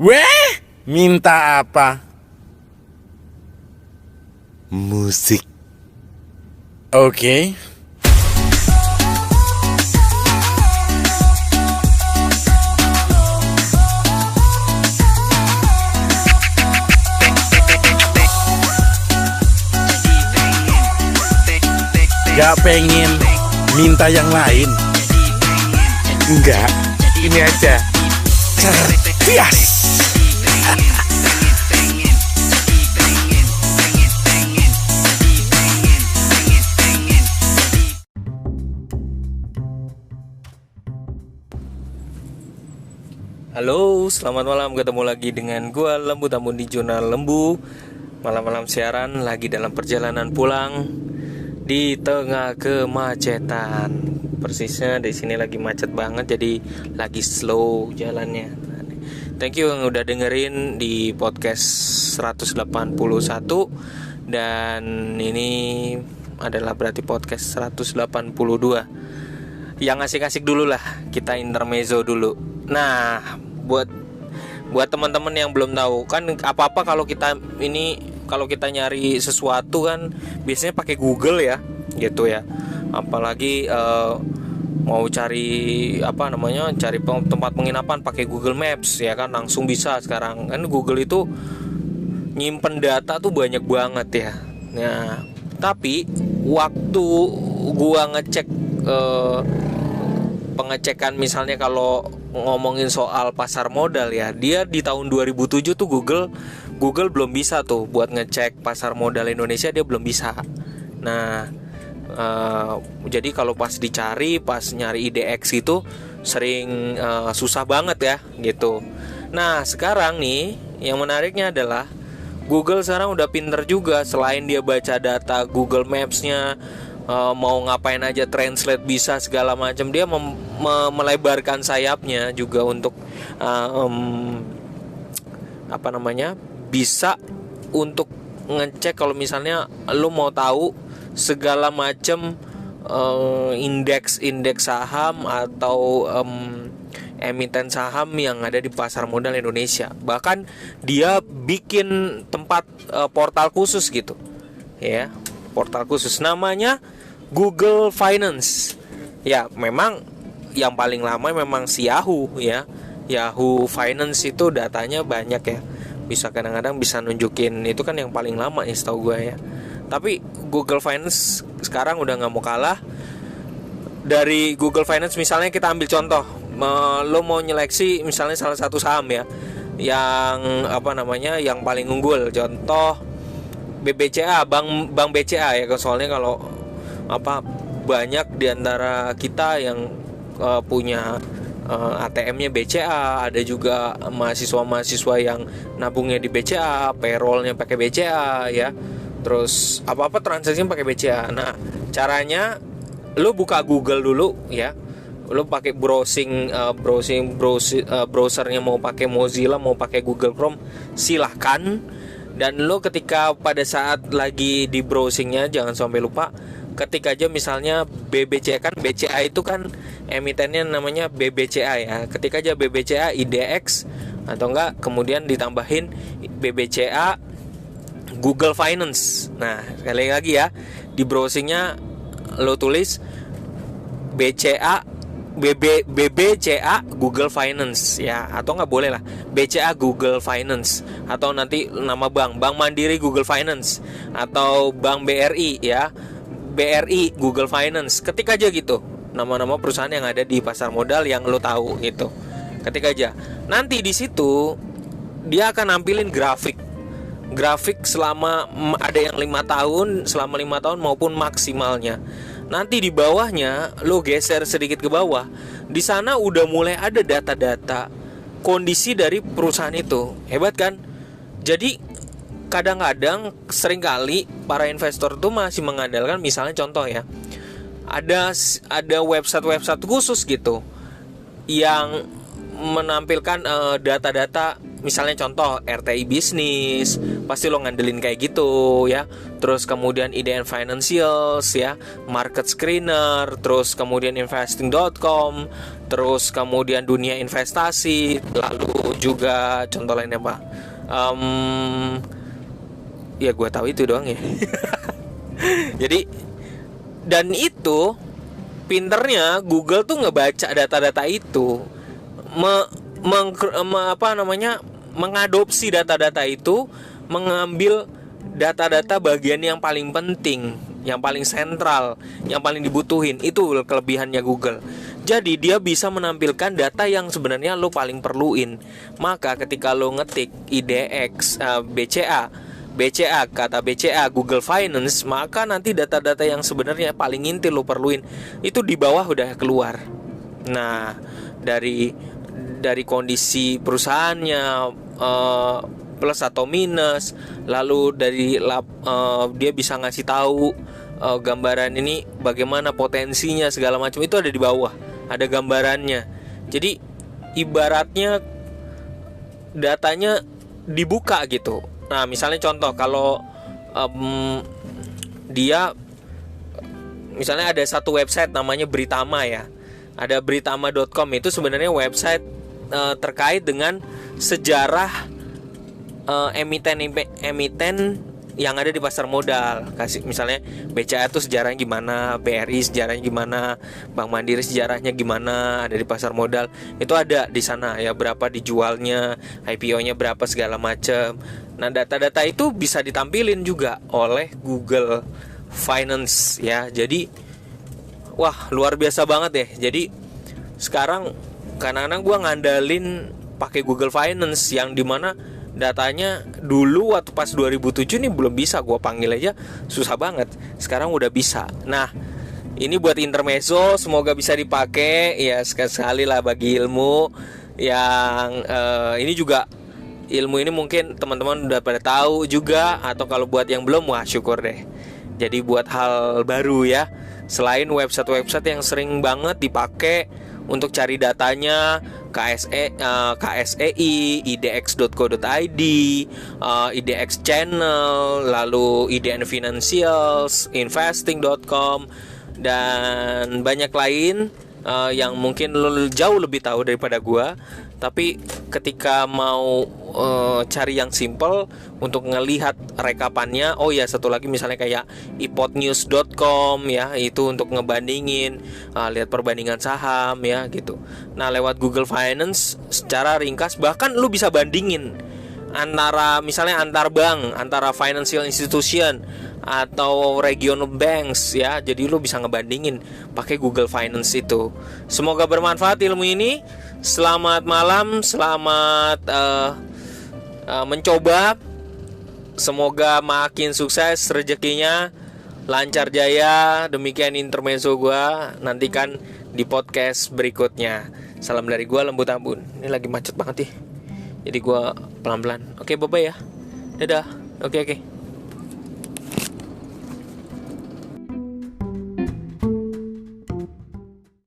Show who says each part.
Speaker 1: Weh, minta apa? Musik. Oke. Gak pengen minta yang lain? Enggak, ini aja. Cerdas.
Speaker 2: Halo, selamat malam. Ketemu lagi dengan gua Lembu Tambun di Jurnal Lembu. Malam-malam siaran lagi dalam perjalanan pulang di tengah kemacetan. Persisnya di sini lagi macet banget, jadi lagi slow jalannya. Thank you yang udah dengerin di podcast 181. Dan ini adalah berarti podcast 182. Yang asik-asik dulu lah, kita intermezzo dulu. Nah, buat teman-teman yang belum tahu, kan apa-apa kalau kita nyari sesuatu kan biasanya pakai Google ya, gitu ya. Apalagi mau cari cari tempat penginapan pakai Google Maps ya kan, langsung bisa sekarang. Kan Google itu nyimpen data tuh banyak banget ya. Nah, tapi waktu gua ngecek pengecekan misalnya kalau ngomongin soal pasar modal ya, dia di tahun 2007 tuh Google belum bisa tuh buat ngecek pasar modal Indonesia, dia belum bisa. Nah, jadi kalau pas nyari IDX itu sering susah banget ya gitu. Nah, sekarang nih yang menariknya adalah Google sekarang udah pinter juga. Selain dia baca data Google Maps-nya, mau ngapain aja translate bisa segala macam, dia melebarkan sayapnya juga untuk bisa untuk ngecek kalau misalnya lu mau tahu segala macam indeks saham atau emiten saham yang ada di pasar modal Indonesia. Bahkan dia bikin tempat portal khusus gitu ya, portal khusus namanya Google Finance. Ya, memang yang paling lama memang si Yahoo ya. Yahoo Finance itu datanya banyak ya. Bisa kadang-kadang bisa nunjukin, itu kan yang paling lama ya setahu gue ya. Tapi Google Finance sekarang udah gak mau kalah. Dari Google Finance misalnya kita ambil contoh, lo mau nyeleksi misalnya salah satu saham ya, yang yang paling unggul, contoh BBCA, Bank BCA ya. Soalnya kalau banyak diantara kita yang punya ATM-nya BCA, ada juga mahasiswa yang nabungnya di BCA, payroll-nya pakai BCA ya. Terus apa-apa transaksinya pakai BCA. Nah, caranya lu buka Google dulu ya. Lu pakai browsernya, mau pakai Mozilla, mau pakai Google Chrome, silahkan. Dan lo ketika pada saat lagi di browsingnya jangan sampai lupa ketik aja misalnya BBCA, kan BCA itu kan emitennya namanya BBCA ya. Ketik aja BBCA IDX atau enggak kemudian ditambahin BBCA Google Finance. Nah, sekali lagi ya, di browsingnya lo tulis BBCA Google Finance ya, atau nggak boleh lah BCA Google Finance, atau nanti nama Bank Mandiri Google Finance, atau Bank BRI ya, BRI Google Finance. Ketik aja gitu nama-nama perusahaan yang ada di pasar modal yang lo tahu gitu, ketik aja. Nanti di situ dia akan nampilin grafik selama ada yang 5 tahun, selama 5 tahun maupun maksimalnya. Nanti di bawahnya lo geser sedikit ke bawah, di sana udah mulai ada data-data kondisi dari perusahaan itu. Hebat kan? Jadi kadang-kadang seringkali para investor tuh masih mengandalkan, misalnya contoh ya, ada website khusus gitu yang menampilkan data-data, misalnya contoh RTI bisnis, pasti lo ngandelin kayak gitu ya. Terus kemudian IDN Financials ya, Market Screener, terus kemudian investing.com, terus kemudian dunia investasi, lalu juga contoh lainnya apa? Ya gue tahu itu doang ya. Jadi, dan itu pinternya Google tuh ngebaca data-data itu, mengadopsi data-data itu, mengambil data-data bagian yang paling penting, yang paling sentral, yang paling dibutuhin. Itu kelebihannya Google. Jadi dia bisa menampilkan data yang sebenarnya lo paling perluin. Maka ketika lo ngetik IDX, BCA, kata BCA Google Finance, maka nanti data-data yang sebenarnya paling inti lo perluin itu di bawah udah keluar. Nah, dari kondisi perusahaannya, plus atau minus, lalu dari dia bisa ngasih tahu gambaran ini bagaimana potensinya segala macam, itu ada di bawah, ada gambarannya. Jadi ibaratnya datanya dibuka gitu. Nah, misalnya contoh kalau dia misalnya ada satu website namanya Britama ya. Ada britama.com, itu sebenarnya website terkait dengan sejarah emiten yang ada di pasar modal. Kasih misalnya BCA itu sejarahnya gimana, BRI sejarahnya gimana, Bank Mandiri sejarahnya gimana, ada di pasar modal. Itu ada di sana ya, berapa dijualnya, IPO-nya berapa segala macam. Nah, data-data itu bisa ditampilin juga oleh Google Finance ya. Jadi wah, luar biasa banget ya. Jadi sekarang kadang-kadang gue ngandalin pakai Google Finance, yang dimana datanya dulu waktu pas 2007 nih belum bisa, gue panggil aja susah banget. Sekarang udah bisa. Nah, ini buat intermezzo, semoga bisa dipakai ya sekali-sekali lah bagi ilmu yang ini juga. Ilmu ini mungkin teman-teman udah pada tahu juga, atau kalau buat yang belum, wah syukur deh. Jadi buat hal baru ya. Selain website-website yang sering banget dipakai untuk cari datanya, KSEI, idx.co.id, IDX Channel, lalu IDN Financials, investing.com, dan banyak lain yang mungkin lo jauh lebih tahu daripada gua. Tapi ketika mau cari yang simple untuk ngelihat rekapannya, oh ya satu lagi misalnya kayak ipodnews.com ya, itu untuk ngebandingin, lihat perbandingan saham ya gitu. Nah, lewat Google Finance secara ringkas, bahkan lu bisa bandingin antara misalnya antar bank, antara financial institution atau regional banks ya. Jadi lu bisa ngebandingin pakai Google Finance itu. Semoga bermanfaat ilmu ini. Selamat malam, selamat mencoba. Semoga makin sukses rezekinya, lancar jaya. Demikian intermezzo gua. Nantikan di podcast berikutnya. Salam dari gua, Lembut Ambun. Ini lagi macet banget nih, jadi gua pelan-pelan. Oke, bye-bye ya. Dadah. Oke.